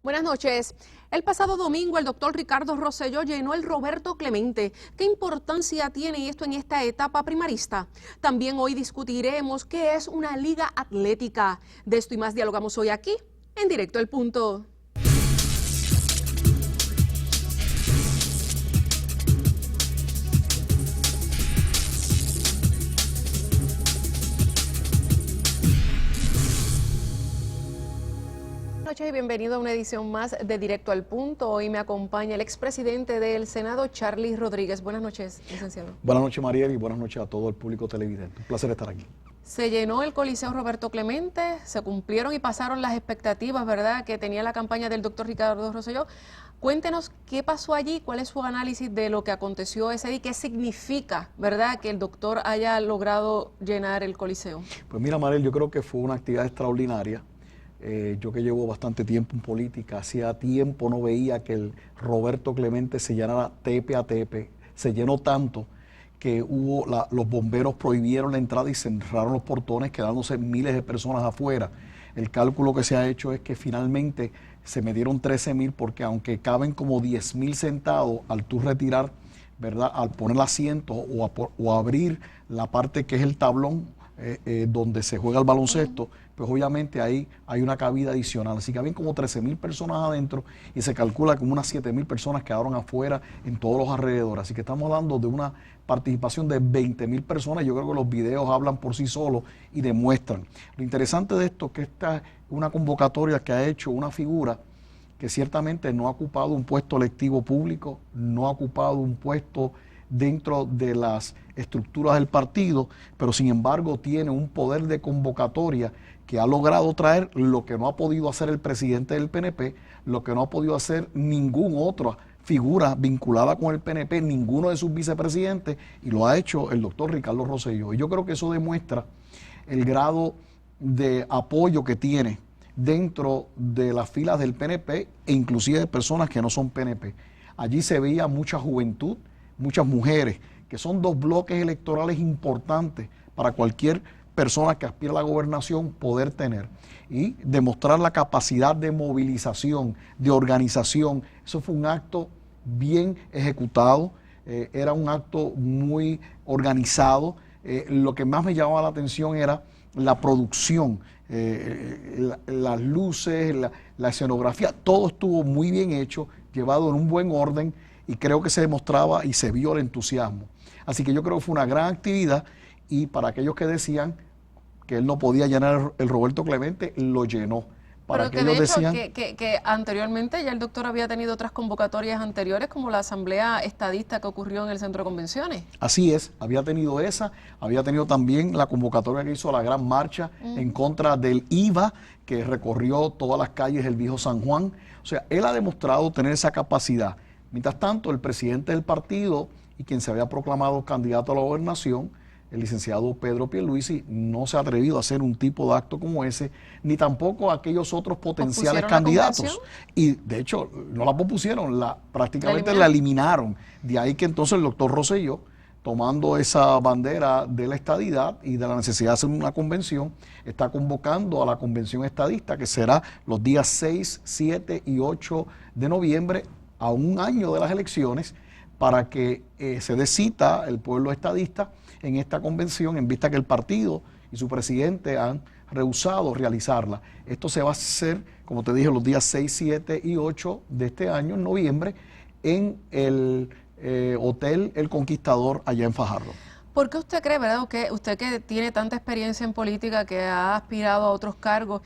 Buenas noches. El pasado domingo el doctor Ricardo Rosselló llenó el Roberto Clemente. ¿Qué importancia tiene esto en esta etapa primarista? También hoy discutiremos qué es una liga atlética. De esto y más dialogamos hoy aquí, en Directo al Punto. Buenas noches y bienvenido a una edición más de Directo al Punto. Hoy me acompaña el expresidente del Senado, Charlie Rodríguez. Buenas noches, licenciado. Buenas noches, Mariel, y buenas noches a todo el público televidente. Un placer estar aquí. Se llenó el Coliseo Roberto Clemente, se cumplieron y pasaron las expectativas, ¿verdad?, que tenía la campaña del doctor Ricardo Rosselló. Cuéntenos qué pasó allí, cuál es su análisis de lo que aconteció ese día y qué significa, ¿verdad?, que el doctor haya logrado llenar el Coliseo. Pues mira, Mariel, yo creo que fue una actividad extraordinaria. Yo que llevo bastante tiempo en política, hacía tiempo no veía que el Roberto Clemente se llenara tepe a tepe. Se llenó tanto que los bomberos prohibieron la entrada y cerraron los portones, quedándose miles de personas afuera. El cálculo que se ha hecho es que finalmente se metieron 13,000 porque aunque caben como 10,000 sentados, al tú retirar, ¿verdad?, al poner el asiento o abrir la parte que es el tablón donde se juega el baloncesto, pues obviamente ahí hay una cabida adicional. Así que habían como 13,000 personas adentro y se calcula que unas 7,000 personas quedaron afuera en todos los alrededores. Así que estamos hablando de una participación de 20,000 personas. Yo creo que los videos hablan por sí solos y demuestran. Lo interesante de esto es que esta es una convocatoria que ha hecho una figura que ciertamente no ha ocupado un puesto electivo público, no ha ocupado un puesto dentro de las estructuras del partido, pero sin embargo tiene un poder de convocatoria que ha logrado traer lo que no ha podido hacer el presidente del PNP, lo que no ha podido hacer ninguna otra figura vinculada con el PNP, ninguno de sus vicepresidentes, y lo ha hecho el doctor Ricardo Rosselló. Y yo creo que eso demuestra el grado de apoyo que tiene dentro de las filas del PNP e inclusive de personas que no son PNP. Allí se veía mucha juventud, muchas mujeres, que son dos bloques electorales importantes para cualquier persona que aspira a la gobernación poder tener, y demostrar la capacidad de movilización, de organización. Eso fue un acto bien ejecutado, era un acto muy organizado. Lo que más me llamaba la atención era la producción, las luces, la escenografía, todo estuvo muy bien hecho, llevado en un buen orden, y creo que se demostraba y se vio el entusiasmo. Así que yo creo que fue una gran actividad, y para aquellos que decían que él no podía llenar el Roberto Clemente, lo llenó. Para Pero que de hecho que anteriormente ya el doctor había tenido otras convocatorias anteriores, como la asamblea estadista que ocurrió en el centro de convenciones. Así es, había tenido esa, había tenido también la convocatoria que hizo la gran marcha en contra del IVA, que recorrió todas las calles del viejo San Juan. O sea, él ha demostrado tener esa capacidad. Mientras tanto, el presidente del partido y quien se había proclamado candidato a la gobernación, el licenciado Pedro Pierluisi, no se ha atrevido a hacer un tipo de acto como ese, ni tampoco aquellos otros potenciales candidatos. Y de hecho, no la propusieron, prácticamente la eliminaron. De ahí que entonces el doctor Rosselló, tomando esa bandera de la estadidad y de la necesidad de hacer una convención, está convocando a la convención estadista, que será los días 6, 7 y 8 de noviembre, a un año de las elecciones, para que se dé cita el pueblo estadista en esta convención, en vista que el partido y su presidente han rehusado realizarla. Esto se va a hacer, como te dije, los días 6, 7 y 8 de este año, en noviembre, en el Hotel El Conquistador, allá en Fajardo. ¿Por qué usted cree, verdad, usted que tiene tanta experiencia en política, que ha aspirado a otros cargos,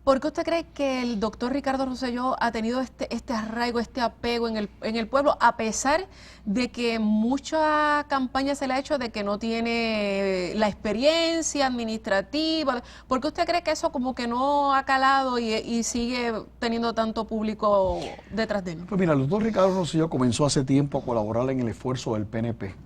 por qué usted cree que el doctor Ricardo Rosselló ha tenido este arraigo, este apego en el pueblo, a pesar de que mucha campaña se le ha hecho de que no tiene la experiencia administrativa? ¿Por qué usted cree que eso como que no ha calado y sigue teniendo tanto público detrás de él? Pues mira, el doctor Ricardo Rosselló comenzó hace tiempo a colaborar en el esfuerzo del PNP.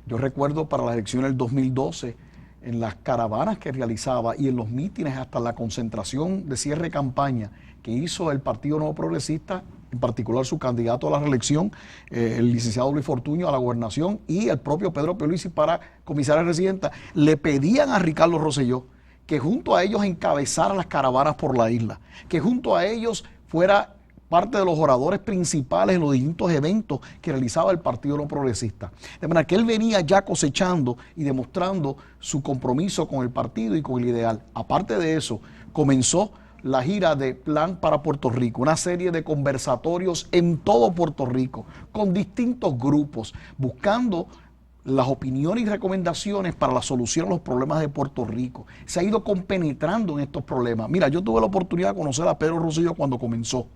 Yo recuerdo para las elecciones del 2012, en las caravanas que realizaba y en los mítines, hasta la concentración de cierre de campaña que hizo el Partido Nuevo Progresista, en particular su candidato a la reelección, el licenciado Luis Fortuño, a la gobernación, y el propio Pedro Pierluisi para comisaria residenta, le pedían a Ricardo Rosselló que junto a ellos encabezara las caravanas por la isla, que junto a ellos fuera parte de los oradores principales en los distintos eventos que realizaba el Partido No Progresista. De manera que él venía ya cosechando y demostrando su compromiso con el partido y con el ideal. Aparte de eso, comenzó la gira de Plan para Puerto Rico, una serie de conversatorios en todo Puerto Rico, con distintos grupos, buscando las opiniones y recomendaciones para la solución a los problemas de Puerto Rico. Se ha ido compenetrando en estos problemas. Mira, yo tuve la oportunidad de conocer a Pedro Rosselló cuando comenzó,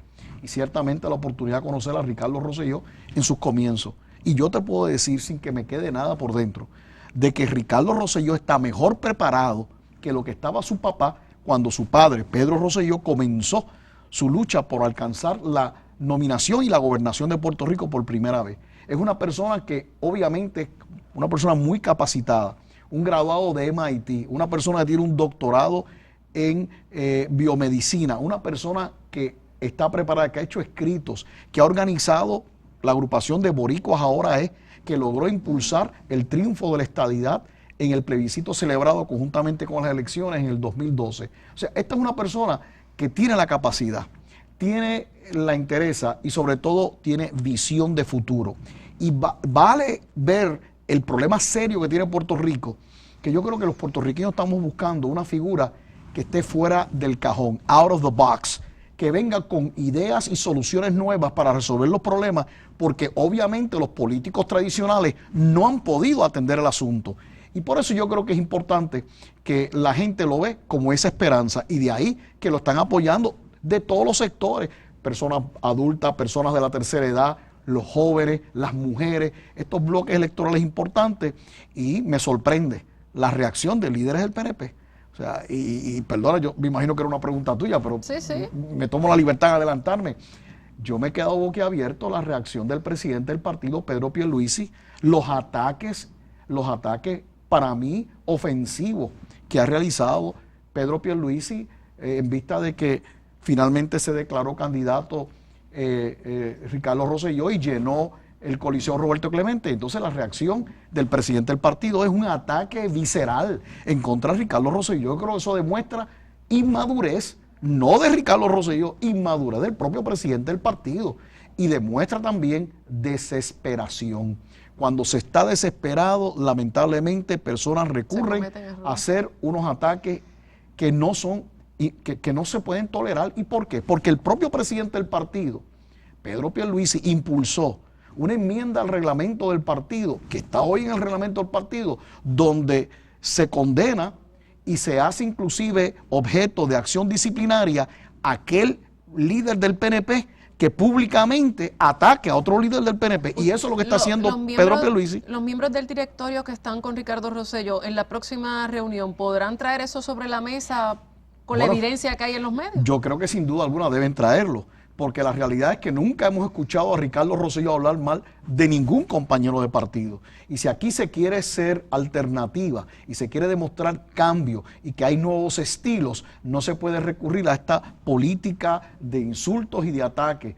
y ciertamente la oportunidad de conocer a Ricardo Rosselló en sus comienzos. Y yo te puedo decir, sin que me quede nada por dentro, de que Ricardo Rosselló está mejor preparado que lo que estaba su papá cuando su padre, Pedro Rosselló, comenzó su lucha por alcanzar la nominación y la gobernación de Puerto Rico por primera vez. Es una persona que obviamente, una persona muy capacitada, un graduado de MIT, una persona que tiene un doctorado en biomedicina, una persona que está preparada, que ha hecho escritos, que ha organizado la agrupación de Boricuas Ahora Es, que logró impulsar el triunfo de la estadidad en el plebiscito celebrado conjuntamente con las elecciones en el 2012. O sea, esta es una persona que tiene la capacidad, tiene la interesa y sobre todo tiene visión de futuro. Y vale ver el problema serio que tiene Puerto Rico, que yo creo que los puertorriqueños estamos buscando una figura que esté fuera del cajón, out of the box, que venga con ideas y soluciones nuevas para resolver los problemas, porque obviamente los políticos tradicionales no han podido atender el asunto. Y por eso yo creo que es importante que la gente lo ve como esa esperanza, y de ahí que lo están apoyando de todos los sectores, personas adultas, personas de la tercera edad, los jóvenes, las mujeres, estos bloques electorales importantes, y me sorprende la reacción de líderes del PNP. O sea, y perdona, yo me imagino que era una pregunta tuya, pero sí. Me tomo la libertad de adelantarme. Yo me he quedado boquiabierto a la reacción del presidente del partido, Pedro Pierluisi, los ataques para mí ofensivos que ha realizado Pedro Pierluisi en vista de que finalmente se declaró candidato Ricardo Rosselló y llenó el Coliseo Roberto Clemente. Entonces la reacción del presidente del partido es un ataque visceral en contra de Ricardo Rosselló. Yo creo que eso demuestra inmadurez, no de Ricardo Rosselló, inmadurez del propio presidente del partido, y demuestra también desesperación. Cuando se está desesperado, lamentablemente personas recurren a hacer unos ataques que no son y que no se pueden tolerar. ¿Y por qué? Porque el propio presidente del partido, Pedro Pierluisi, impulsó una enmienda al reglamento del partido, que está hoy en el reglamento del partido, donde se condena y se hace inclusive objeto de acción disciplinaria aquel líder del PNP que públicamente ataque a otro líder del PNP. Y eso es lo que está haciendo Pedro Pierluisi. Los miembros del directorio que están con Ricardo Rosselló en la próxima reunión, ¿podrán traer eso sobre la mesa con la evidencia que hay en los medios? Yo creo que sin duda alguna deben traerlo, porque la realidad es que nunca hemos escuchado a Ricardo Rosselló hablar mal de ningún compañero de partido. Y si aquí se quiere ser alternativa y se quiere demostrar cambio y que hay nuevos estilos, no se puede recurrir a esta política de insultos y de ataques,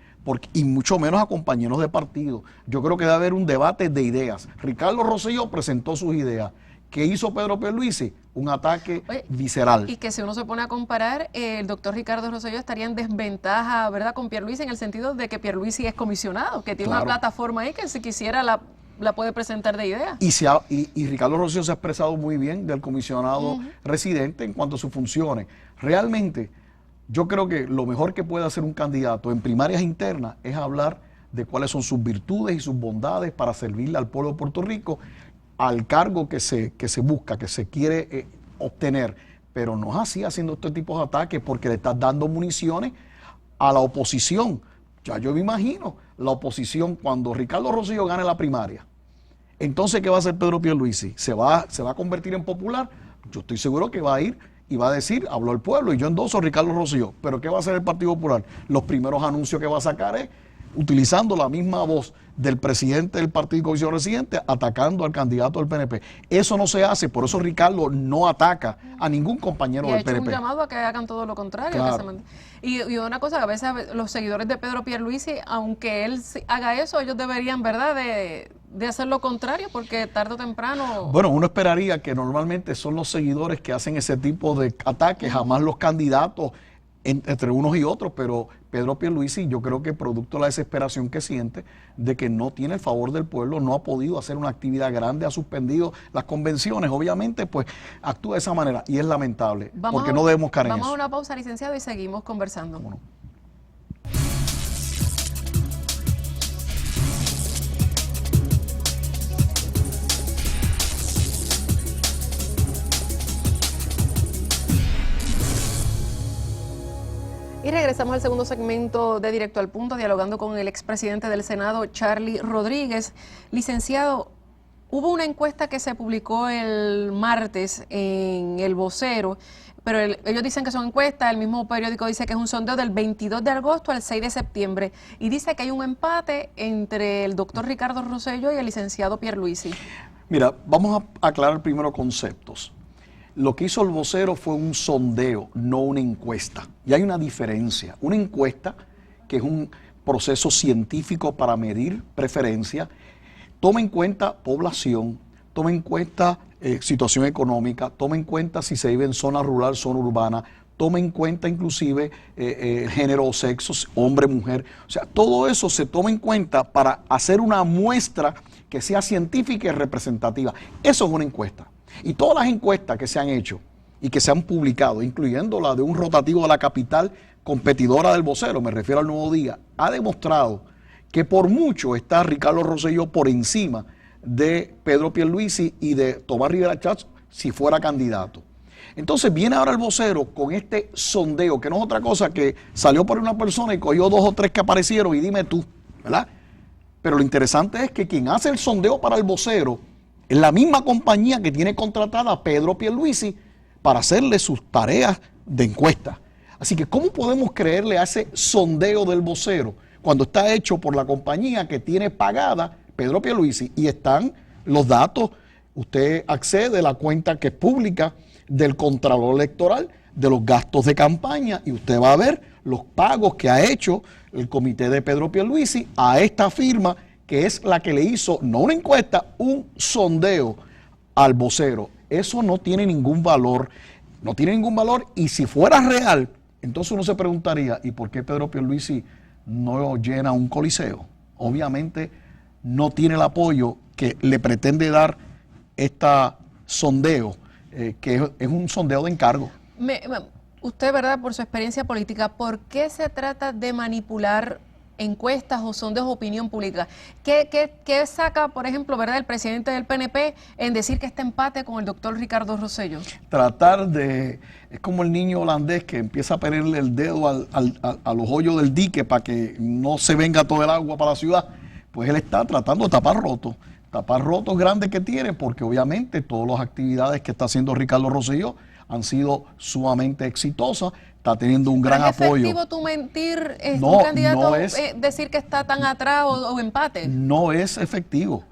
y mucho menos a compañeros de partido. Yo creo que debe haber un debate de ideas. Ricardo Rosselló presentó sus ideas. ¿Qué hizo Pedro Pierluisi? Un ataque visceral. Y que si uno se pone a comparar, el doctor Ricardo Rosselló estaría en desventaja, ¿verdad?, con Pierluisi, en el sentido de que Pierluisi es comisionado, que tiene una plataforma ahí que si quisiera la puede presentar de idea. Y Ricardo Rosselló se ha expresado muy bien del comisionado residente en cuanto a sus funciones. Realmente, yo creo que lo mejor que puede hacer un candidato en primarias internas es hablar de cuáles son sus virtudes y sus bondades para servirle al pueblo de Puerto Rico, al cargo que se busca, que se quiere obtener. Pero no es así haciendo este tipo de ataques, porque le estás dando municiones a la oposición. Ya yo me imagino la oposición cuando Ricardo Rosselló gane la primaria. Entonces, ¿qué va a hacer Pedro Pierluisi? ¿Se va a convertir en popular? Yo estoy seguro que va a ir y va a decir, habló el pueblo y yo endoso a Ricardo Rosselló. ¿Pero qué va a hacer el Partido Popular? Los primeros anuncios que va a sacar es utilizando la misma voz del presidente del Partido Coalición Residente, atacando al candidato del PNP. Eso no se hace, por eso Ricardo no ataca a ningún compañero del PNP. Y ha hecho un llamado a que hagan todo lo contrario. Claro. Y una cosa, que a veces los seguidores de Pedro Pierluisi, aunque él haga eso, ellos deberían, ¿verdad?, de hacer lo contrario, porque tarde o temprano... Bueno, uno esperaría que normalmente son los seguidores que hacen ese tipo de ataques, jamás los candidatos. entre unos y otros, pero Pedro Pierluisi, yo creo que producto de la desesperación que siente de que no tiene el favor del pueblo, no ha podido hacer una actividad grande, ha suspendido las convenciones, obviamente, pues actúa de esa manera y es lamentable, porque no debemos caer en eso. Vamos a una pausa, licenciado, y seguimos conversando. Bueno. Y regresamos al segundo segmento de Directo al Punto, dialogando con el expresidente del Senado, Charlie Rodríguez. Licenciado, hubo una encuesta que se publicó el martes en El Vocero, pero ellos dicen que son encuestas, el mismo periódico dice que es un sondeo del 22 de agosto al 6 de septiembre, y dice que hay un empate entre el doctor Ricardo Rosselló y el licenciado Pierluisi. Mira, vamos a aclarar primero conceptos. Lo que hizo El Vocero fue un sondeo, no una encuesta. Y hay una diferencia. Una encuesta, que es un proceso científico para medir preferencia, toma en cuenta población, toma en cuenta situación económica, toma en cuenta si se vive en zona rural, zona urbana, toma en cuenta inclusive género o sexo, hombre, mujer. O sea, todo eso se toma en cuenta para hacer una muestra que sea científica y representativa. Eso es una encuesta. Y todas las encuestas que se han hecho y que se han publicado, incluyendo la de un rotativo de la capital competidora del Vocero, me refiero al Nuevo Día, ha demostrado que por mucho está Ricardo Rosselló por encima de Pedro Pierluisi y de Tomás Rivera Chatz si fuera candidato. Entonces viene ahora el Vocero con este sondeo, que no es otra cosa que salió por una persona y cogió 2 o 3 que aparecieron y dime tú, ¿verdad? Pero lo interesante es que quien hace el sondeo para el Vocero es la misma compañía que tiene contratada a Pedro Pierluisi para hacerle sus tareas de encuesta. Así que, ¿cómo podemos creerle a ese sondeo del Vocero cuando está hecho por la compañía que tiene pagada Pedro Pierluisi? Y están los datos, usted accede a la cuenta que es pública del Contralor Electoral, de los gastos de campaña, y usted va a ver los pagos que ha hecho el comité de Pedro Pierluisi a esta firma, que es la que le hizo, no una encuesta, un sondeo al Vocero. Eso no tiene ningún valor, no tiene ningún valor, y si fuera real, entonces uno se preguntaría, ¿y por qué Pedro Pierluisi no llena un coliseo? Obviamente no tiene el apoyo que le pretende dar este sondeo, que es un sondeo de encargo. Usted, ¿verdad?, por su experiencia política, ¿por qué se trata de manipular encuestas o sondeos de opinión pública? ¿Qué saca, por ejemplo, verdad, el presidente del PNP en decir que este empate con el doctor Ricardo Rosselló? Tratar de, es como el niño holandés que empieza a ponerle el dedo a los hoyos del dique para que no se venga todo el agua para la ciudad. Pues él está tratando de tapar rotos grandes que tiene, porque obviamente todas las actividades que está haciendo Ricardo Rosselló han sido sumamente exitosas, está teniendo un gran apoyo. ¿Es efectivo tú mentir, un candidato, decir que está tan atrás o empate? No es efectivo.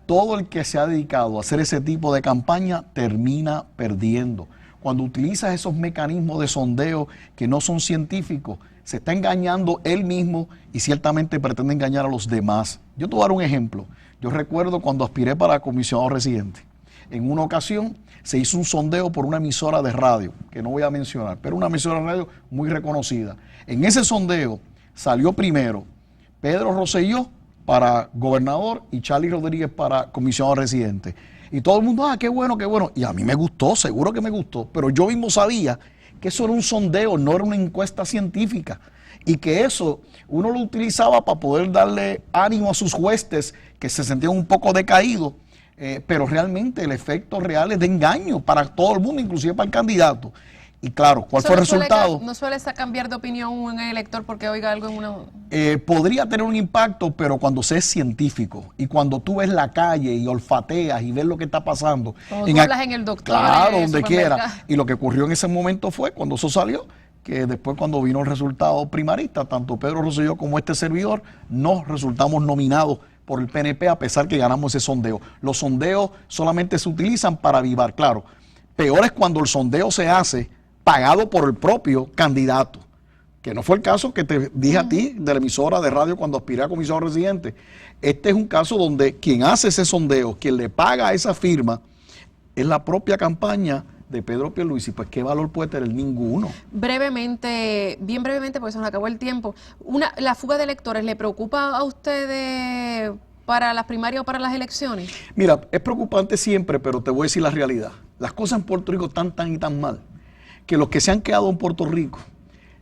Todo el que se ha dedicado a hacer ese tipo de campaña termina perdiendo. Cuando utilizas esos mecanismos de sondeo que no son científicos, se está engañando él mismo y ciertamente pretende engañar a los demás. Yo te voy a dar un ejemplo. Yo recuerdo cuando aspiré para comisionado residente. En una ocasión se hizo un sondeo por una emisora de radio, que no voy a mencionar, pero una emisora de radio muy reconocida. En ese sondeo salió primero Pedro Rosselló para gobernador y Charlie Rodríguez para comisionado residente. Y todo el mundo, qué bueno, qué bueno. Y a mí me gustó, seguro que me gustó, pero yo mismo sabía que eso era un sondeo, no era una encuesta científica. Y que eso uno lo utilizaba para poder darle ánimo a sus huestes que se sentían un poco decaídos. Pero realmente el efecto real es de engaño para todo el mundo, inclusive para el candidato. Y claro, ¿cuál fue el resultado? ¿No suele cambiar de opinión un elector porque oiga algo en una...? Podría tener un impacto, pero cuando se es científico y cuando tú ves la calle y olfateas y ves lo que está pasando. Cuando tú hablas en el doctor. Claro, donde quiera. Y lo que ocurrió en ese momento fue, cuando eso salió, que después cuando vino el resultado primarista, tanto Pedro Rosselló como este servidor, no resultamos nominados por el PNP a pesar que ganamos ese sondeo. Los sondeos solamente se utilizan para avivar, claro. Peor es cuando el sondeo se hace pagado por el propio candidato, que no fue el caso que te dije a ti de la emisora de radio cuando aspiré a comisionado residente. Este es un caso donde quien hace ese sondeo, quien le paga a esa firma, es la propia campaña de Pedro Pierluisi, pues ¿qué valor puede tener? Ninguno. Brevemente, bien brevemente, porque se nos acabó el tiempo. La fuga de electores, ¿le preocupa a ustedes para las primarias o para las elecciones? Mira, es preocupante siempre, pero te voy a decir la realidad. Las cosas en Puerto Rico están tan y tan mal que los que se han quedado en Puerto Rico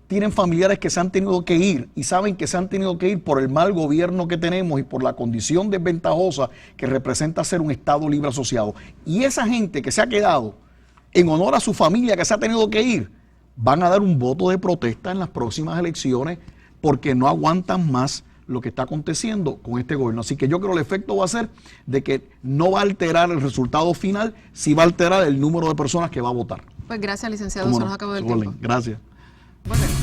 tienen familiares que se han tenido que ir y saben que se han tenido que ir por el mal gobierno que tenemos y por la condición desventajosa que representa ser un Estado libre asociado. Y esa gente que se ha quedado en honor a su familia que se ha tenido que ir, van a dar un voto de protesta en las próximas elecciones porque no aguantan más lo que está aconteciendo con este gobierno. Así que yo creo que el efecto va a ser de que no va a alterar el resultado final, sí va a alterar el número de personas que va a votar. Pues gracias, licenciado, se nos acabó el tiempo. Gracias. Bueno.